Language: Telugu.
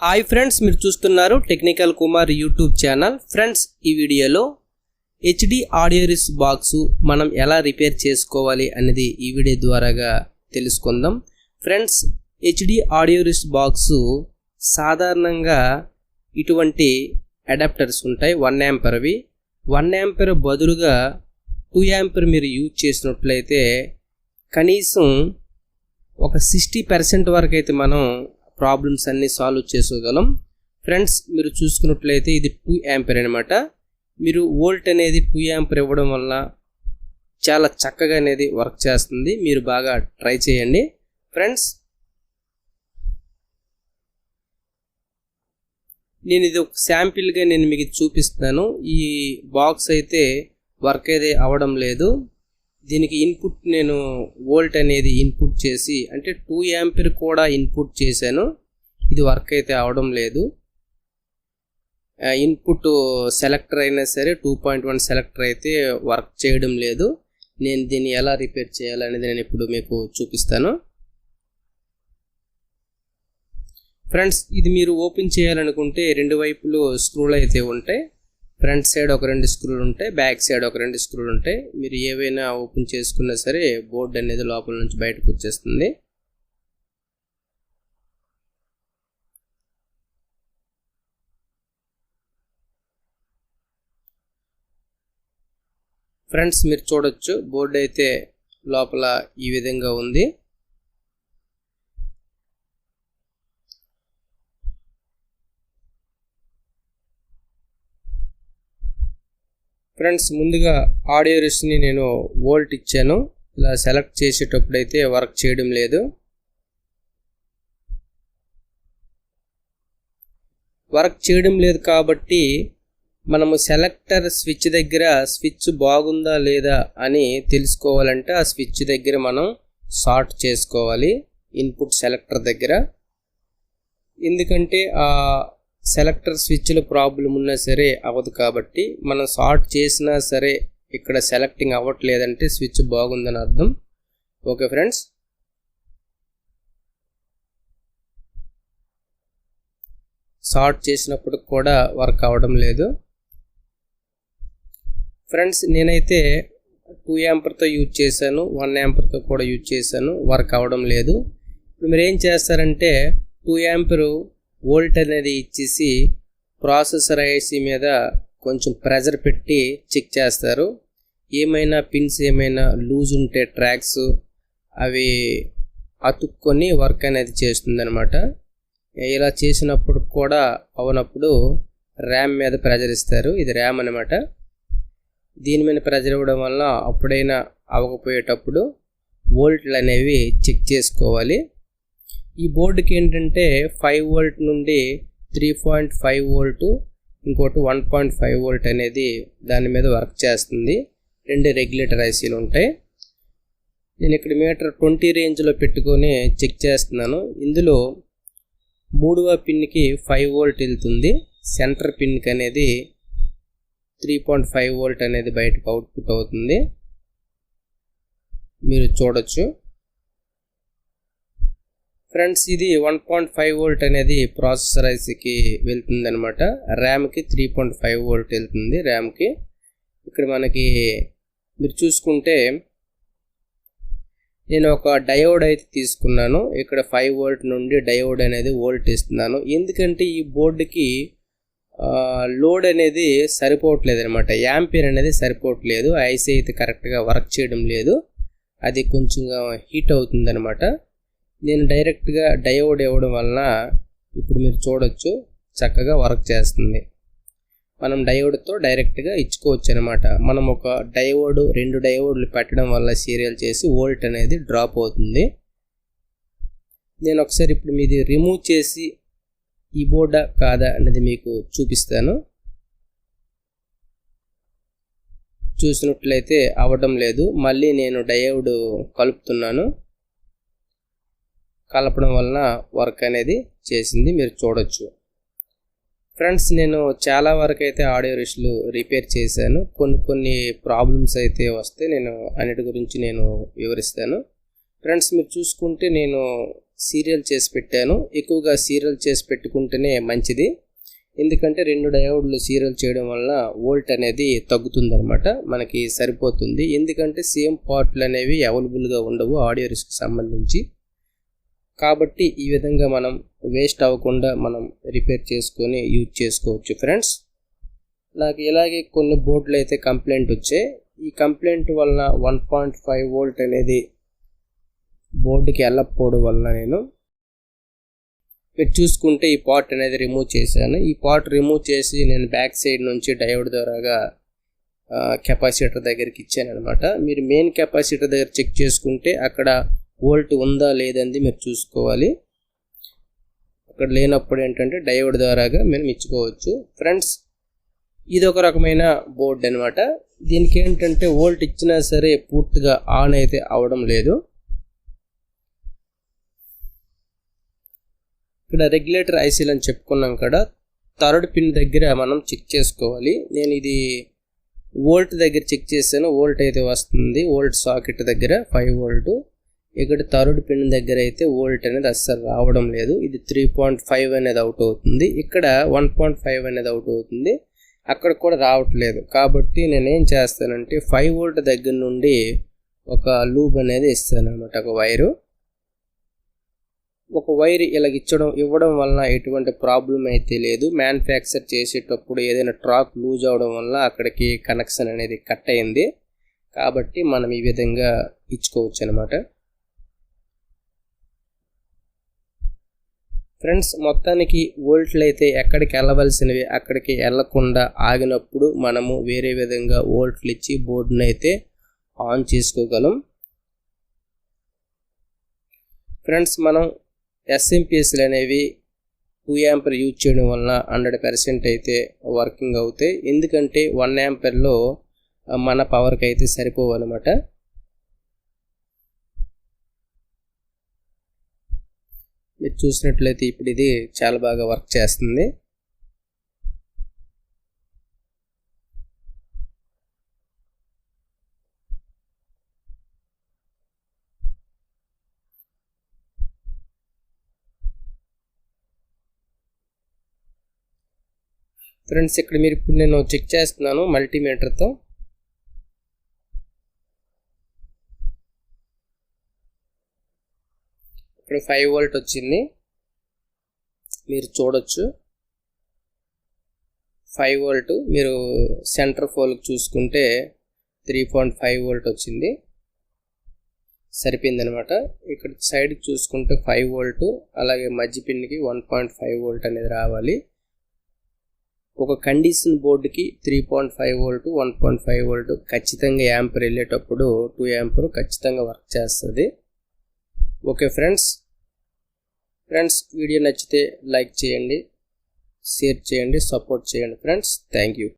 హాయ్ ఫ్రెండ్స్, మీరు చూస్తున్నారు technical Kumar YouTube channel. Friends, ఈ వీడియోలో హెచ్డి ఆడియో రిస్ బాక్స్ మనం ఎలా రిపేర్ చేసుకోవాలి అనేది ఈ వీడియో ద్వారాగా తెలుసుకుందాం. ఫ్రెండ్స్, హెచ్డి ఆడియో రిస్ బాక్స్ సాధారణంగా ఇటువంటి అడాప్టర్స్ ఉంటాయి. 1 యాంపర్వి 1 యాంపర్ బదులుగా 2 యాంపర్ మీరు యూజ్ చేసినట్లయితే కనీసం ఒక 60% వరకు అయితే మనం ప్రాబ్లమ్స్ అన్ని సాల్వ్ చేసుకోగలం. ఫ్రెండ్స్, మీరు చూసుకున్నట్లయితే ఇది 2 యాంపర్ అనమాట. మీరు వోల్ట్ అనేది 2 యాంపర్ ఇవ్వడం వల్ల చాలా చక్కగా అనేది వర్క్ చేస్తుంది. మీరు బాగా ట్రై చేయండి. ఫ్రెండ్స్, నేను ఇది ఒక శాంపిల్గా నేను మీకు చూపిస్తాను. ఈ బాక్స్ అయితే వర్క్ అయితే అవ్వడం లేదు. దీనికి ఇన్పుట్ నేను వోల్ట్ అనేది ఇన్పుట్ చేసి, అంటే 2 యాంపర్ కూడా ఇన్పుట్ చేశాను. ఇది వర్క్ అయితే అవడం లేదు. ఇన్పుట్ సెలెక్టర్ అయినా సరే 2.1 సెలెక్టర్ అయితే వర్క్ చేయడం లేదు. నేను దీన్ని ఎలా రిపేర్ చేయాలనేది నేను ఇప్పుడు మీకు చూపిస్తాను. ఫ్రెండ్స్, ఇది మీరు ఓపెన్ చేయాలనుకుంటే 2 వైపులు స్క్రూలు అయితే ఉంటాయి. ఫ్రంట్ సైడ్ ఒక 2 స్క్రూలు ఉంటాయి, బ్యాక్ సైడ్ ఒక 2 స్క్రూలు ఉంటాయి. మీరు ఏవైనా ఓపెన్ చేసుకున్నా సరే బోర్డు అనేది లోపల నుంచి బయటకు వచ్చేస్తుంది. ఫ్రెండ్స్, మీరు చూడొచ్చు బోర్డు అయితే లోపల ఈ విధంగా ఉంది. ఫ్రెండ్స్, ముందుగా ఆడియో రిస్ని నేను వోల్ట్ ఇచ్చాను. ఇలా సెలెక్ట్ చేసేటప్పుడు అయితే వర్క్ చేయడం లేదు. వర్క్ చేయడం లేదు కాబట్టి మనము సెలెక్టర్ స్విచ్ దగ్గర స్విచ్ బాగుందా లేదా అని తెలుసుకోవాలంటే ఆ స్విచ్ దగ్గర మనం షార్ట్ చేసుకోవాలి, ఇన్పుట్ సెలెక్టర్ దగ్గర. ఎందుకంటే ఆ సెలెక్టర్ స్విచ్లో ప్రాబ్లం ఉన్నా సరే అవ్వదు కాబట్టి, మనం షార్ట్ చేసినా సరే ఇక్కడ సెలెక్టింగ్ అవ్వట్లేదంటే స్విచ్ బాగుందని అర్థం. ఓకే ఫ్రెండ్స్, షార్ట్ చేసినప్పుడు కూడా వర్క్ అవ్వడం లేదు. ఫ్రెండ్స్, నేనైతే 2 యాంపర్తో యూజ్ చేశాను, 1 యాంపర్తో కూడా యూజ్ చేశాను, వర్క్ అవ్వడం లేదు. ఇప్పుడు మీరు ఏం చేస్తారంటే 2 యాంపర్ వోల్ట్ అనేది ఇచ్చేసి ప్రాసెసర్ ఐసి మీద కొంచెం ప్రెజర్ పెట్టి చెక్ చేస్తారు. ఏమైనా పిన్స్ ఏమైనా లూజ్ ఉంటే ట్రాక్స్ అవి అతుక్కొని వర్క్ అనేది చేస్తుంది అనమాట. ఇలా చేసినప్పుడు కూడా అవనప్పుడు ర్యామ్ మీద ప్రెజర్ ఇస్తారు. ఇది ర్యామ్ అనమాట. దీని మీద ప్రెజర్ ఇవ్వడం వల్ల అప్పుడైనా అవ్వకపోయేటప్పుడు వోల్ట్లు అనేవి చెక్ చేసుకోవాలి. ఈ బోర్డుకి ఏంటంటే 5 వోల్ట్ నుండి 3.5 వోల్ట్, ఇంకోటి 1.5 వోల్ట్ అనేది దాని మీద వర్క్ చేస్తుంది. 2 రెగ్యులేటర్ ఐసీలు ఉంటాయి. నేను ఇక్కడ మీటర్ 20 రేంజ్లో పెట్టుకొని చెక్ చేస్తున్నాను. ఇందులో 3వ పిన్కి 5 వోల్ట్ వెళ్తుంది. సెంటర్ పిన్కి అనేది 3.5 వోల్ట్ అనేది బయటకు అవుట్పుట్ అవుతుంది. మీరు చూడొచ్చు. ఫ్రెండ్స్, ఇది 1.5 వోల్ట్ అనేది ప్రాసెసర్ ఐసీకి వెళ్తుంది అనమాట. ర్యామ్కి 3.5 వోల్ట్ వెళ్తుంది. ర్యామ్కి ఇక్కడ మనకి మీరు చూసుకుంటే నేను ఒక డయోడ్ అయితే తీసుకున్నాను. ఇక్కడ 5 వోల్ట్ నుండి డయోడ్ అనేది వోల్ట్ ఇస్తున్నాను. ఎందుకంటే ఈ బోర్డుకి లోడ్ అనేది సరిపోవట్లేదు అనమాట. యాంపీర్ అనేది సరిపోవట్లేదు. ఐసీ అయితే కరెక్ట్గా వర్క్ చేయడం లేదు. అది కొంచెం హీట్ అవుతుంది అనమాట. నేను డైరెక్ట్గా డయోడ్ ఇవ్వడం వలన ఇప్పుడు మీరు చూడొచ్చు చక్కగా వర్క్ చేస్తుంది. మనం డయోడ్తో డైరెక్ట్గా ఇచ్చుకోవచ్చు అనమాట. మనం ఒక డయోడ్ 2 డయోడ్లు పెట్టడం వల్ల సీరియల్ చేసి వోల్ట్ అనేది డ్రాప్ అవుతుంది. నేను ఒకసారి ఇప్పుడు మీది రిమూవ్ చేసి ఈ బోర్డా కాదా అనేది మీకు చూపిస్తాను. చూసినట్లయితే అవ్వడం లేదు. మళ్ళీ నేను డయోడ్ కలుపుతున్నాను. కలపడం వలన వర్క్ అనేది చేసింది, మీరు చూడొచ్చు. ఫ్రెండ్స్, నేను చాలా వరకు అయితే ఆడియో రిస్లు రిపేర్ చేశాను. కొన్ని ప్రాబ్లమ్స్ అయితే వస్తే నేను అన్నిటి గురించి నేను వివరిస్తాను. ఫ్రెండ్స్, మీరు చూసుకుంటే నేను సీరియల్ చేసి పెట్టాను. ఎక్కువగా సీరియల్ చేసి పెట్టుకుంటేనే మంచిది, ఎందుకంటే 2 డయోడ్లు సీరియల్ చేయడం వల్ల వోల్ట్ అనేది తగ్గుతుందన్నమాట, మనకి సరిపోతుంది. ఎందుకంటే సేమ్ పార్ట్లు అనేవి అవైలబుల్గా ఉండవు ఆడియో రిస్క్ సంబంధించి. కాబట్టి ఈ విధంగా మనం వేస్ట్ అవ్వకుండా మనం రిపేర్ చేసుకొని యూజ్ చేసుకోవచ్చు ఫ్రెండ్స్. నాకు ఇలాగే కొన్ని బోర్డులు అయితే కంప్లైంట్ వచ్చాయి. ఈ కంప్లైంట్ వలన 1.5 వోల్ట్ అనేది బోర్డుకి వెళ్ళకపోవడం వలన మీరు చూసుకుంటే ఈ పార్ట్ అనేది రిమూవ్ చేశాను. ఈ పార్ట్ రిమూవ్ చేసి నేను బ్యాక్ సైడ్ నుంచి డయోడ్ ద్వారాగా కెపాసిటర్ దగ్గరికి ఇచ్చాను అనమాట. మీరు మెయిన్ కెపాసిటర్ దగ్గర చెక్ చేసుకుంటే అక్కడ వోల్ట్ ఉందా లేదంది మీరు చూసుకోవాలి. అక్కడ లేనప్పుడు ఏంటంటే డయోడ్ ద్వారాగా మేము ఇచ్చుకోవచ్చు ఫ్రెండ్స్. ఇది ఒక రకమైన బోర్డ్ అనమాట. దీనికి ఏంటంటే వోల్ట్ ఇచ్చినా సరే పూర్తిగా ఆన్ అయితే అవడం లేదు. ఇక్కడ రెగ్యులేటర్ ఐసీలు అని చెప్పుకున్నాం కదా, థర్డ్ పిన్ దగ్గర మనం చెక్ చేసుకోవాలి. నేను ఇది వోల్ట్ దగ్గర చెక్ చేశాను, వోల్ట్ అయితే వస్తుంది. వోల్ట్ సాకెట్ దగ్గర 5 వోల్ట్. ఇక్కడ థర్డ్ పిన్ దగ్గర అయితే వోల్ట్ అనేది అస్సలు రావడం లేదు. ఇది 3.5 అనేది అవుట్ అవుతుంది, ఇక్కడ 1.5 అనేది అవుట్ అవుతుంది, అక్కడ కూడా రావట్లేదు. కాబట్టి నేను ఏం చేస్తానంటే 5 వోల్ట్ దగ్గర నుండి ఒక లూప్ అనేది ఇస్తాను అనమాట. ఒక వైర్ ఇలా ఇవ్వడం వలన ఎటువంటి ప్రాబ్లం అయితే లేదు. మ్యానుఫ్యాక్చర్ చేసేటప్పుడు ఏదైనా ట్రాక్ లూజ్ అవడం వల్ల అక్కడికి కనెక్షన్ అనేది కట్ అయింది, కాబట్టి మనం ఈ విధంగా ఇచ్చుకోవచ్చు అనమాట ఫ్రెండ్స్. మొత్తానికి వోల్ట్లు అయితే ఎక్కడికి వెళ్ళవలసినవి అక్కడికి వెళ్ళకుండా ఆగినప్పుడు మనము వేరే విధంగా వోల్ట్లు ఇచ్చి బోర్డును అయితే ఆన్ చేసుకోగలం ఫ్రెండ్స్. మనం ఎస్ఎంపిఎస్లు అనేవి 2 యాంపర్ యూజ్ చేయడం వలన 100% అయితే వర్కింగ్ అవుతాయి, ఎందుకంటే 1 యాంపర్లో మన పవర్కి అయితే సరిపోవన్నమాట. మీరు చూసినట్లయితే ఇప్పుడు ఇది చాలా బాగా వర్క్ చేస్తుంది. ఫ్రెండ్స్ ఇక్కడ మీరు ఇప్పుడు నేను చెక్ చేస్తున్నాను మల్టీమీటర్తో. ఇక్కడ 5 వోల్ట్ వచ్చింది, మీరు చూడొచ్చు 5 వోల్ట్. మీరు సెంటర్ పోల్కి చూసుకుంటే 3.5 వోల్ట్ వచ్చింది, సరిపోయింది అనమాట. ఇక్కడ సైడ్కి చూసుకుంటే 5 వోల్ట్, అలాగే మధ్య పిన్కి 1.5 వోల్ట్ అనేది రావాలి. ఒక కండిషన్ బోర్డుకి 3.5 వోల్ట్ 1.5 వోల్ట్ ఖచ్చితంగా యాంపర్ వెళ్ళేటప్పుడు 2 యాంపర్ ఖచ్చితంగా వర్క్ చేస్తుంది. ఓకే ఫ్రెండ్స్, వీడియో నచ్చితే లైక్ చేయండి, షేర్ చేయండి, సపోర్ట్ చేయండి ఫ్రెండ్స్. Thank you.